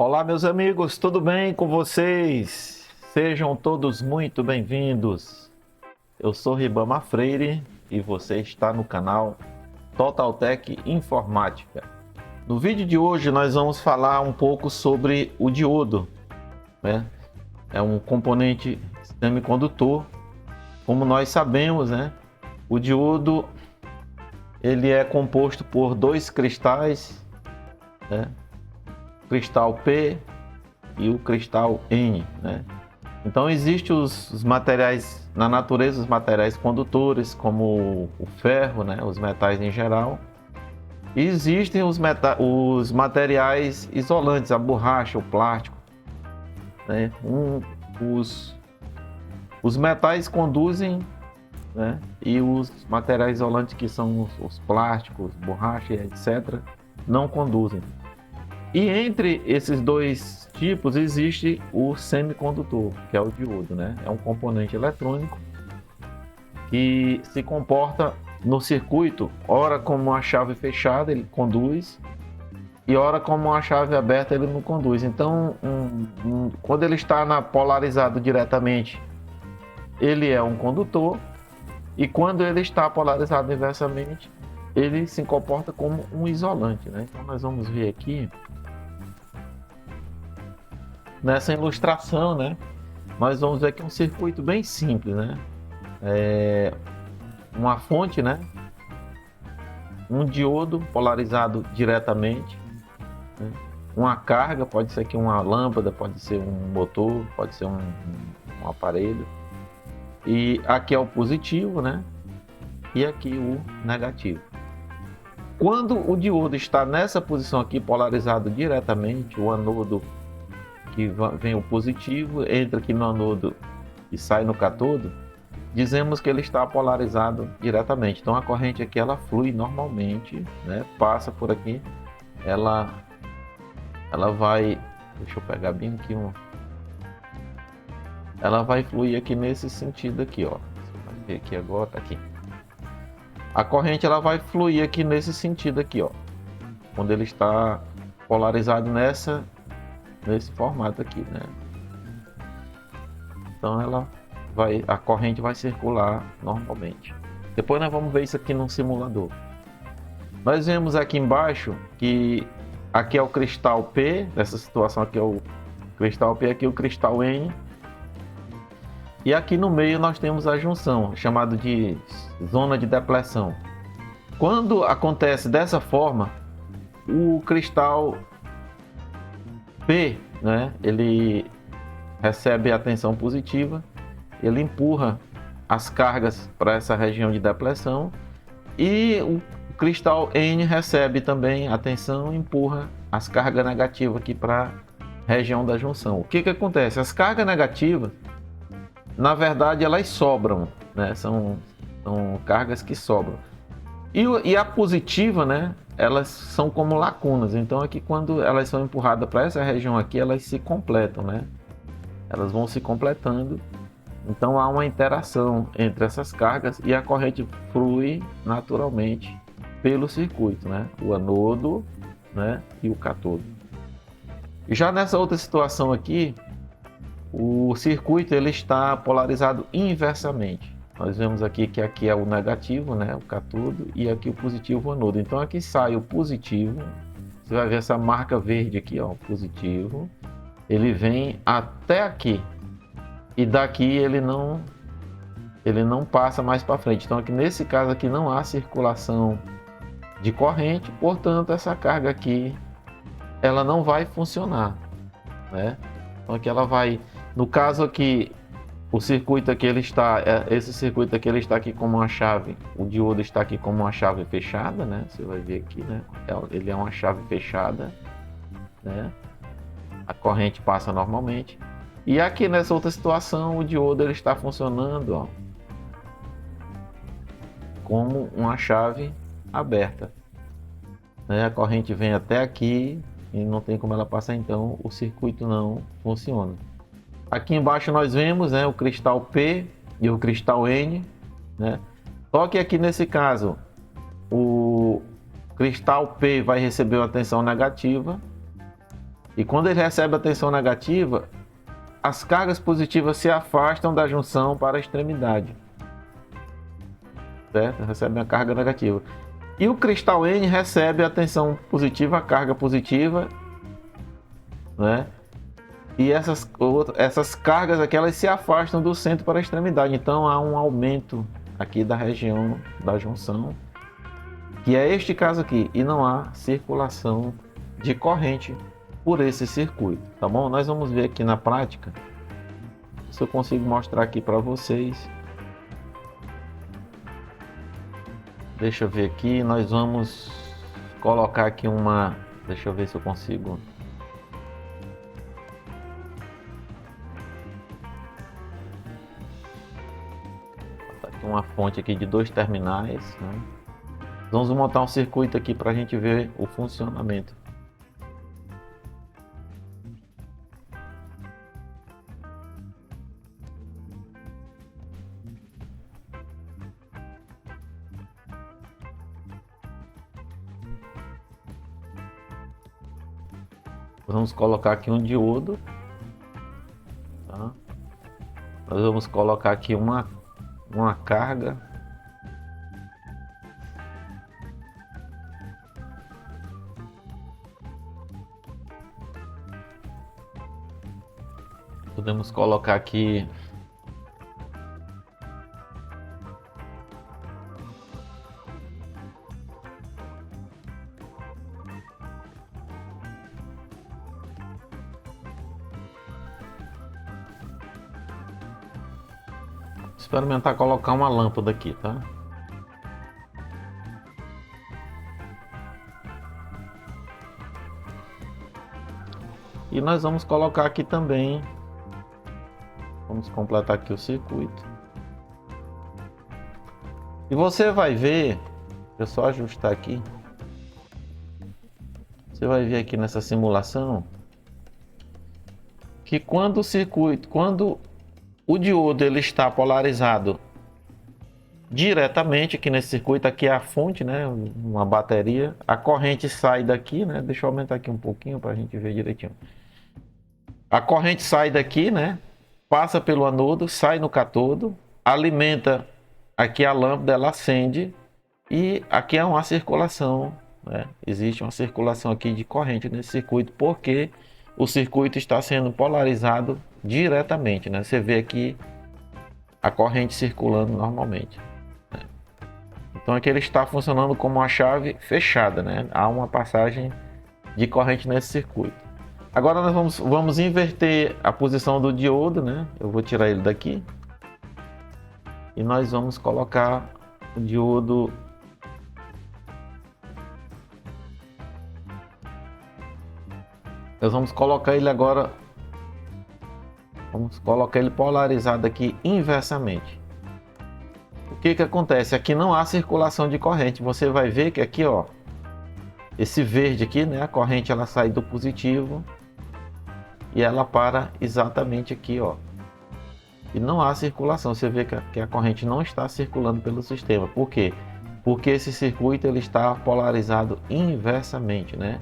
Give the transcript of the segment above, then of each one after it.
Olá, meus amigos, tudo bem com vocês? Sejam todos muito bem-vindos. Eu sou Ribama Freire e você está no canal Totaltech Informática. No vídeo de hoje nós vamos falar um pouco sobre o diodo, né? É um componente semicondutor. Como nós sabemos, né? O diodo ele é composto por dois cristais, né? O cristal P e o cristal N, né? Então existem os materiais na natureza, os materiais condutores, como o ferro, né? Os metais em geral. E existem os materiais isolantes, a borracha, o plástico, né? Os metais conduzem, né? E os materiais isolantes, que são os plásticos, borracha, etc., não conduzem. E entre esses dois tipos existe o semicondutor, que é o diodo, né? É um componente eletrônico que se comporta no circuito, ora como uma chave fechada ele conduz, e ora como uma chave aberta ele não conduz. Então, quando ele está polarizado diretamente, ele é um condutor, e quando ele está polarizado inversamente, ele se comporta como um isolante, né? Então nós vamos ver aqui nessa ilustração, né? Nós vamos ver aqui um circuito bem simples, né? Uma fonte, né? Um diodo polarizado diretamente, né? Uma carga, pode ser aqui uma lâmpada, pode ser um motor, pode ser um aparelho. E aqui é o positivo, né? E aqui o negativo. Quando o diodo está nessa posição aqui, polarizado diretamente, o anodo, que vem o positivo, entra aqui no anodo e sai no cátodo, dizemos que ele está polarizado diretamente. Então a corrente aqui ela flui normalmente, né? Passa por aqui, ela vai, deixa eu pegar bem aqui ela vai fluir aqui nesse sentido aqui, ó. Você vai ver aqui agora, tá aqui. A corrente ela vai fluir aqui nesse sentido aqui, ó. Quando ele está polarizado nesse formato aqui, né? Então a corrente vai circular normalmente. Depois nós vamos ver isso aqui no simulador. Nós vemos aqui embaixo que aqui é o cristal P, nessa situação aqui é o cristal P, aqui é o cristal N. E aqui no meio nós temos a junção, chamada de zona de depleção. Quando acontece dessa forma, o cristal P, né, ele recebe a tensão positiva, ele empurra as cargas para essa região de depleção, e o cristal N recebe também a tensão e empurra as cargas negativas aqui para a região da junção. O que acontece? As cargas negativas, na verdade, elas sobram, né? São cargas que sobram. E a positiva, né? Elas são como lacunas. Então aqui, quando elas são empurradas para essa região aqui, elas se completam, né? Elas vão se completando. Então há uma interação entre essas cargas e a corrente flui naturalmente pelo circuito, né? O anodo, né? E o cátodo. Já nessa outra situação aqui, o circuito ele está polarizado inversamente. Nós vemos aqui que aqui é o negativo, né, o cátodo, e aqui o positivo, o anodo. Então aqui sai o positivo, você vai ver essa marca verde aqui, ó, positivo. Ele vem até aqui e daqui ele não passa mais para frente. Então aqui nesse caso aqui não há circulação de corrente, portanto essa carga aqui ela não vai funcionar, né? Então aqui ela vai, no caso aqui, o circuito aqui esse circuito aqui ele está aqui como uma chave, o diodo está aqui como uma chave fechada, né? Você vai ver aqui, né? Ele é uma chave fechada, né? A corrente passa normalmente. E aqui nessa outra situação, o diodo ele está funcionando, ó, como uma chave aberta, né? A corrente vem até aqui e não tem como ela passar, então o circuito não funciona. Aqui embaixo nós vemos, né, o cristal P e o cristal N, né? Só que aqui nesse caso o cristal P vai receber uma tensão negativa E quando ele recebe a tensão negativa, as cargas positivas se afastam da junção para a extremidade, certo? Recebe a carga negativa. E o cristal N recebe a tensão positiva, a carga positiva, né? E essas cargas aqui, elas se afastam do centro para a extremidade. Então há um aumento aqui da região da junção, que é este caso aqui, e não há circulação de corrente por esse circuito, tá bom? Nós vamos ver aqui na prática, se eu consigo mostrar aqui para vocês. Deixa eu ver aqui, nós vamos colocar aqui uma... Deixa eu ver se eu consigo... Uma fonte aqui de 2 terminais, né? Vamos montar um circuito aqui para a gente ver o funcionamento. Vamos colocar aqui um diodo, tá? Nós vamos colocar aqui uma carga. Podemos colocar aqui experimentar colocar uma lâmpada aqui, tá? E nós vamos colocar aqui também, vamos completar aqui o circuito. E você vai ver, deixa eu só ajustar aqui. Você vai ver aqui nessa simulação que quando o diodo ele está polarizado diretamente aqui nesse circuito, aqui é a fonte, né, uma bateria, a corrente sai daqui, né, deixa eu aumentar aqui um pouquinho para a gente ver direitinho. A corrente sai daqui, né, passa pelo anodo, sai no cátodo, alimenta aqui a lâmpada, ela acende e aqui é uma circulação, né, existe uma circulação aqui de corrente nesse circuito, porque o circuito está sendo polarizado diretamente, né? Você vê aqui a corrente circulando normalmente, né? Então aqui ele está funcionando como uma chave fechada, né? Há uma passagem de corrente nesse circuito. Agora nós vamos inverter a posição do diodo, né? Eu vou tirar ele daqui e nós vamos colocar o diodo Nós vamos colocar ele agora, vamos colocar ele polarizado aqui inversamente. O que que acontece? Aqui não há circulação de corrente. Você vai ver que aqui, ó, esse verde aqui, né, a corrente ela sai do positivo e ela para exatamente aqui, ó. E não há circulação. Você vê que a corrente não está circulando pelo sistema. Por quê? Porque esse circuito ele está polarizado inversamente, né?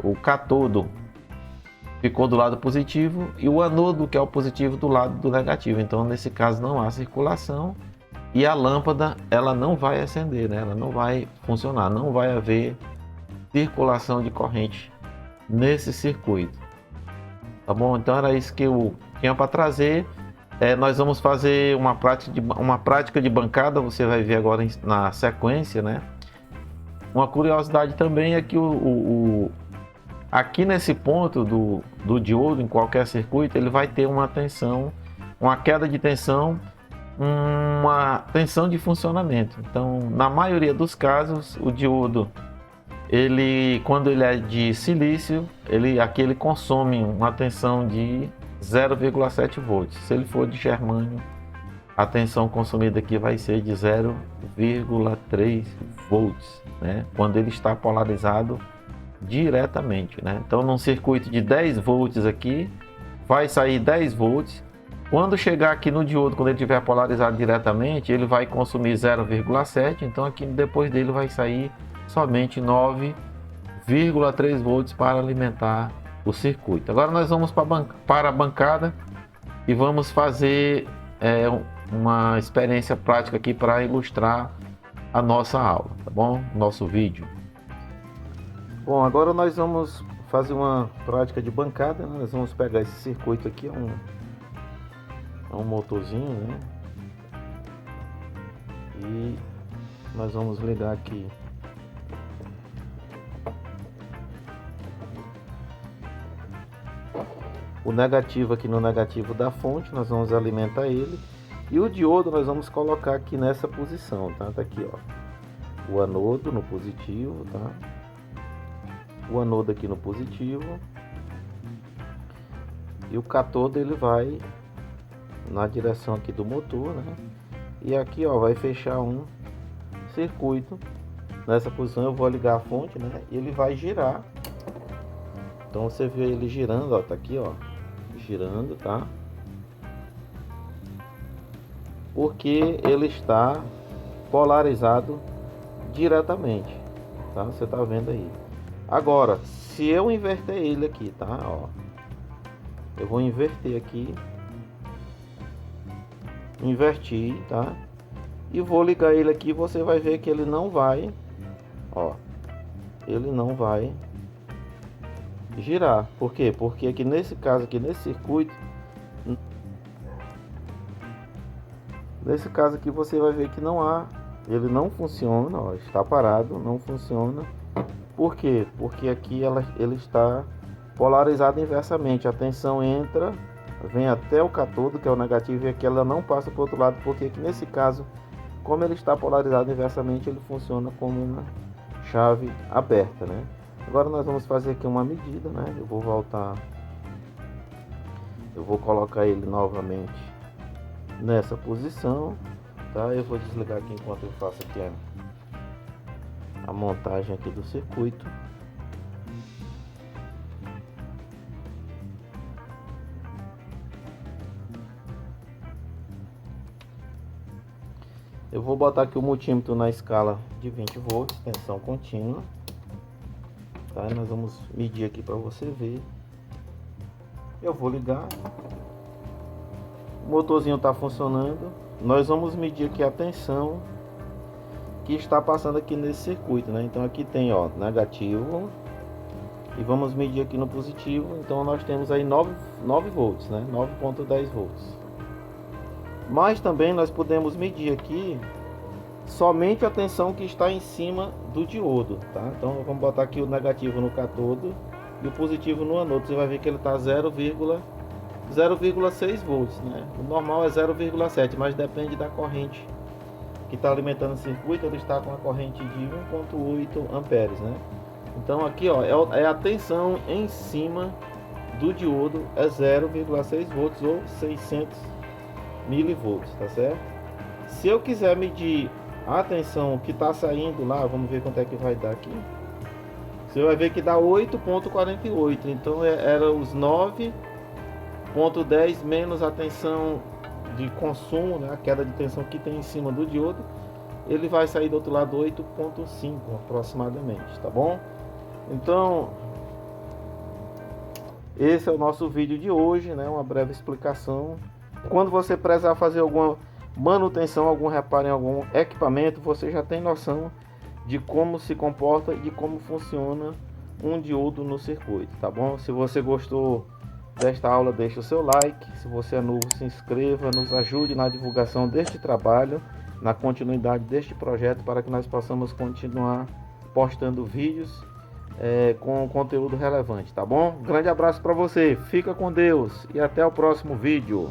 O cátodo ficou do lado positivo e o anodo, que é o positivo, do lado do negativo. Então nesse caso não há circulação e a lâmpada ela não vai acender, né? Ela não vai funcionar, não vai haver circulação de corrente nesse circuito, tá bom? Então era isso que eu tinha para trazer. Nós vamos fazer uma prática de bancada, você vai ver agora na sequência, né? Uma curiosidade também é que aqui nesse ponto do diodo, em qualquer circuito, ele vai ter uma tensão, uma queda de tensão, uma tensão de funcionamento. Então, na maioria dos casos, o diodo, quando ele é de silício, aqui ele consome uma tensão de 0,7 volts. Se ele for de germânio, a tensão consumida aqui vai ser de 0,3 volts, né? Quando ele está polarizado diretamente, né? Então num circuito de 10 volts aqui vai sair 10 volts. Quando chegar aqui no diodo, quando ele estiver polarizado diretamente, ele vai consumir 0,7. Então aqui depois dele vai sair somente 9,3 volts para alimentar o circuito. Agora nós vamos para a bancada e vamos fazer uma experiência prática aqui para ilustrar a nossa aula, tá bom? Nosso vídeo. Bom, agora nós vamos fazer uma prática de bancada, né? Nós vamos pegar esse circuito aqui, é um motorzinho, né? E nós vamos ligar aqui o negativo aqui no negativo da fonte, nós vamos alimentar ele. E o diodo nós vamos colocar aqui nessa posição, tá? Tá aqui, ó. O anodo no positivo, tá? O anodo aqui no positivo. E o cátodo ele vai na direção aqui do motor, né? E aqui, ó, vai fechar um circuito. Nessa posição eu vou ligar a fonte, né? E ele vai girar. Então você vê ele girando, ó, tá aqui, ó, girando, tá? Porque ele está polarizado diretamente, tá? Você tá vendo aí. Agora, se eu inverter ele aqui, tá? Ó, eu vou inverter aqui, inverti, tá? E vou ligar ele aqui, você vai ver que ele não vai, ó, ele não vai girar. Por quê? Porque aqui nesse caso aqui, nesse circuito, nesse caso aqui você vai ver que não há, ele não funciona, ó, está parado, não funciona. Por quê? Porque aqui ele está polarizado inversamente. A tensão entra, vem até o cátodo, que é o negativo, e aqui ela não passa para o outro lado, porque aqui nesse caso, como ele está polarizado inversamente, ele funciona como uma chave aberta, né? Agora nós vamos fazer aqui uma medida, né? Eu vou voltar, eu vou colocar ele novamente nessa posição, tá? Eu vou desligar aqui enquanto eu faço aqui a montagem aqui do circuito. Eu vou botar aqui o multímetro na escala de 20 volts, tensão contínua. Tá? Nós vamos medir aqui para você ver. Eu vou ligar. O motorzinho está funcionando. Nós vamos medir aqui a tensão que está passando aqui nesse circuito, né? Então aqui tem, ó, negativo. E vamos medir aqui no positivo. Então nós temos aí 9 volts, né? 9,10 volts. Mas também nós podemos medir aqui somente a tensão que está em cima do diodo, tá? Então vamos botar aqui o negativo no cátodo e o positivo no anodo. Você vai ver que ele está 0,6 volts, né? O normal é 0,7, mas depende da corrente que está alimentando o circuito. Ele está com a corrente de 1,8 amperes, né? Então aqui, ó, é a tensão em cima do diodo, é 0,6 volts ou 600 milivolts, tá certo? Se eu quiser medir a tensão que está saindo lá, vamos ver quanto é que vai dar aqui. Você vai ver que dá 8,48. Então era os 9,10 menos a tensão de consumo, né? A queda de tensão que tem em cima do diodo. Ele vai sair do outro lado 8,5 aproximadamente, tá bom? Então esse é o nosso vídeo de hoje, né? Uma breve explicação. Quando você precisar fazer alguma manutenção, algum reparo em algum equipamento, você já tem noção de como se comporta e de como funciona um diodo no circuito, tá bom? Se você gostou desta aula, deixe o seu like. Se você é novo, se inscreva, nos ajude na divulgação deste trabalho, na continuidade deste projeto, para que nós possamos continuar postando vídeos com conteúdo relevante, tá bom? Grande abraço para você, fica com Deus e até o próximo vídeo.